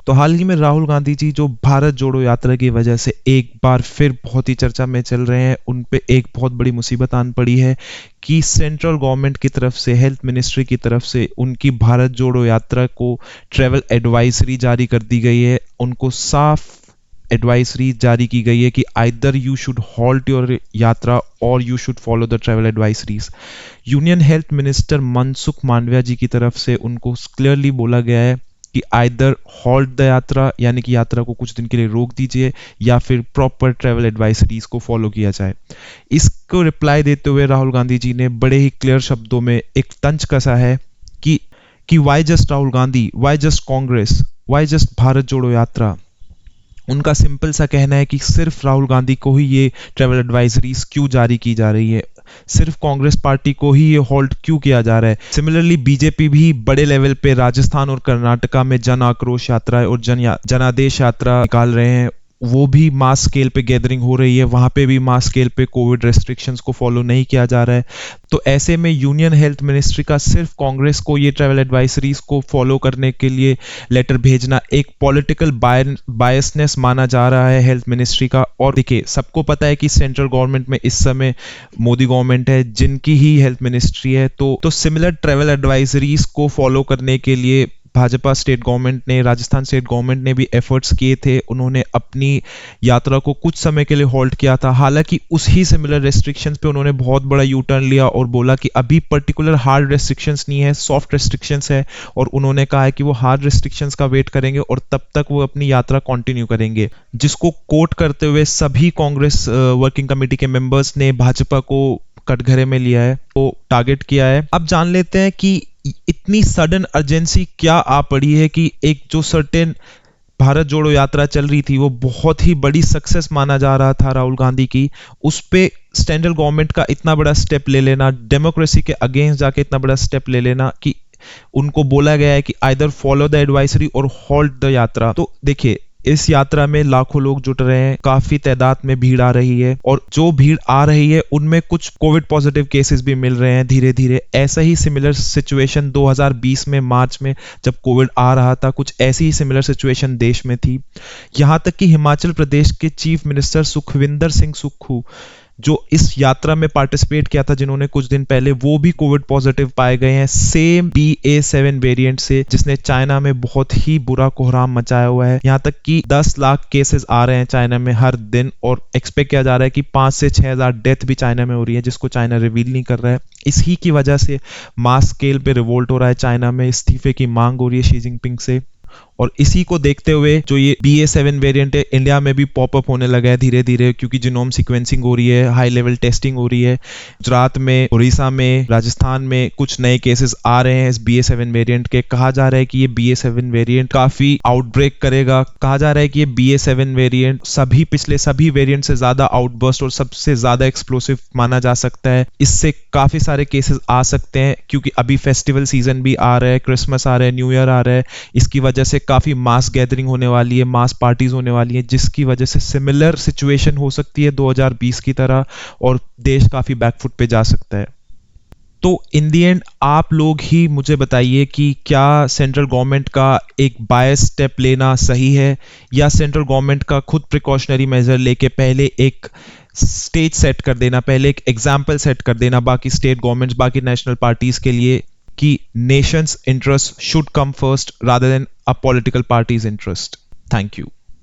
तो हाल ही में राहुल गांधी जी जो भारत जोड़ो यात्रा की वजह से एक बार फिर बहुत ही चर्चा में चल रहे हैं, उन पे एक बहुत बड़ी मुसीबत आन पड़ी है कि सेंट्रल गवर्नमेंट की तरफ से, हेल्थ मिनिस्ट्री की तरफ से उनकी भारत जोड़ो यात्रा को ट्रैवल एडवाइजरी जारी कर दी गई है। उनको साफ एडवाइजरी जारी की गई है कि either you should halt your yatra और you should follow the travel advisories. Union health minister Mansukh Mandaviya ji की तरफ से उनको क्लियरली बोला गया है कि आइदर हॉल्ट द यात्रा, यानी कि यात्रा को कुछ दिन के लिए रोक दीजिए, या फिर प्रॉपर ट्रैवल एडवाइजरीज को फॉलो किया जाए। इसको रिप्लाई देते हुए राहुल गांधी जी ने बड़े ही क्लियर शब्दों में एक तंज कसा है कि why just Rahul Gandhi, why just Congress, why just Bharat Jodo Yatra. उनका सिंपल सा कहना है कि सिर्फ राहुल गांधी को ही ये ट्रैवल एडवाइजरीज क्यों जारी की जा रही है, सिर्फ कांग्रेस पार्टी को ही ये हॉल्ट क्यों किया जा रहा है। सिमिलरली बीजेपी भी बड़े लेवल पे राजस्थान और कर्नाटका में जन आक्रोश यात्रा और जनादेश यात्रा निकाल रहे हैं। वो भी मास स्केल पे गैदरिंग हो रही है, वहां पे भी मास स्केल पे कोविड रेस्ट्रिक्शंस को फॉलो नहीं किया जा रहा है। तो ऐसे में यूनियन हेल्थ मिनिस्ट्री का सिर्फ कांग्रेस को ये ट्रैवल एडवाइजरीज को फॉलो करने के लिए लेटर भेजना एक पॉलिटिकल बायसनेस माना जा रहा है हेल्थ मिनिस्ट्री का। और देखिए, सबको पता है कि सेंट्रल गवर्नमेंट में इस समय मोदी गवर्नमेंट है जिनकी ही हेल्थ मिनिस्ट्री है, तो सिमिलर ट्रैवल एडवाइजरीज को फॉलो करने के लिए भाजपा स्टेट गवर्नमेंट ने, राजस्थान स्टेट गवर्नमेंट ने भी एफर्ट्स किए थे। उन्होंने अपनी यात्रा को कुछ समय के लिए होल्ड किया था। हालांकि उस ही सिमिलर रेस्ट्रिक्शंस पे उन्होंने बहुत बड़ा यू टर्न लिया और बोला कि अभी पर्टिकुलर हार्ड रेस्ट्रिक्शंस नहीं है, सॉफ्ट रेस्ट्रिक्शंस है। और उन्होंने कहा है कि वो हार्ड रेस्ट्रिक्शंस का वेट करेंगे और तब तक वो अपनी यात्रा कंटिन्यू करेंगे, जिसको कोट करते हुए सभी कांग्रेस वर्किंग कमेटी के मेंबर्स ने भाजपा को कटघरे में लिया है, तो टारगेट किया है। अब जान लेते हैं कि इतनी सडन अर्जेंसी क्या आ पड़ी है कि एक जो सर्टेन भारत जोड़ो यात्रा चल रही थी, वो बहुत ही बड़ी सक्सेस माना जा रहा था राहुल गांधी की, उस पे सेंट्रल गवर्नमेंट का इतना बड़ा स्टेप ले लेना, डेमोक्रेसी के अगेंस्ट जाके इतना बड़ा स्टेप ले लेना कि उनको बोला गया है कि आइदर फॉलो द एडवाइजरी और हॉल्ट द यात्रा। तो देखिए, इस यात्रा में लाखों लोग जुट रहे हैं, काफी तादाद में भीड़ आ रही है, और जो भीड़ आ रही है उनमें कुछ कोविड पॉजिटिव केसेस भी मिल रहे हैं धीरे धीरे। ऐसा ही सिमिलर सिचुएशन 2020 में मार्च में जब कोविड आ रहा था, कुछ ऐसी ही सिमिलर सिचुएशन देश में थी। यहां तक कि हिमाचल प्रदेश के चीफ मिनिस्टर सुखविंदर सिंह सुक्खू, जो इस यात्रा में पार्टिसिपेट किया था जिन्होंने कुछ दिन पहले, वो भी कोविड पॉजिटिव पाए गए हैं सेम BA.7 वेरिएंट से, जिसने चाइना में बहुत ही बुरा कोहराम मचाया हुआ है। यहाँ तक कि 10 लाख केसेस आ रहे हैं चाइना में हर दिन, और एक्सपेक्ट किया जा रहा है कि 5 से 6 हज़ार डेथ भी चाइना में हो रही है, जिसको चाइना रिवील नहीं कर रहा है। इसी की वजह से मास स्केल पे रिवोल्ट हो रहा है चाइना में, इस्तीफे की मांग हो रही है शी जिनपिंग से। और इसी को देखते हुए जो ये BA.7 वेरिएंट है, इंडिया में भी पॉपअप होने लगा है धीरे धीरे, क्योंकि जीनोम सीक्वेंसिंग हो रही है, हाई लेवल टेस्टिंग हो रही है। गुजरात में, उड़ीसा में, राजस्थान में कुछ नए केसेस आ रहे हैं इस BA.7 वेरिएंट के। कहा जा रहा है कि ये BA.7 वेरिएंट काफी आउटब्रेक करेगा। कहा जा रहा है कि ये BA.7 वेरिएंट पिछले सभी वेरिएंट से ज्यादा आउटबर्स्ट और सबसे ज्यादा एक्सप्लोसिव माना जा सकता है। इससे काफी सारे केसेस आ सकते हैं, क्योंकि अभी फेस्टिवल सीजन भी आ रहा है, क्रिसमस आ रहा है, न्यू ईयर आ रहा है। इसकी वजह से काफी मास गैदरिंग होने वाली है, मास पार्टीज होने वाली है, जिसकी वजह से सिमिलर सिचुएशन हो सकती है 2020 की तरह, और देश काफी बैकफुट पे जा सकता है। तो इन दी एंड आप लोग ही मुझे बताइए कि क्या सेंट्रल गवर्नमेंट का एक बायस स्टेप लेना सही है, या सेंट्रल गवर्नमेंट का खुद प्रिकॉशनरी मेजर लेके पहले एक स्टेज सेट कर देना, पहले एक एग्जाम्पल सेट कर देना बाकी स्टेट गवर्नमेंट्स, बाकी नेशनल पार्टीज के लिए, कि nation's interest should come first rather than a political party's interest. Thank you.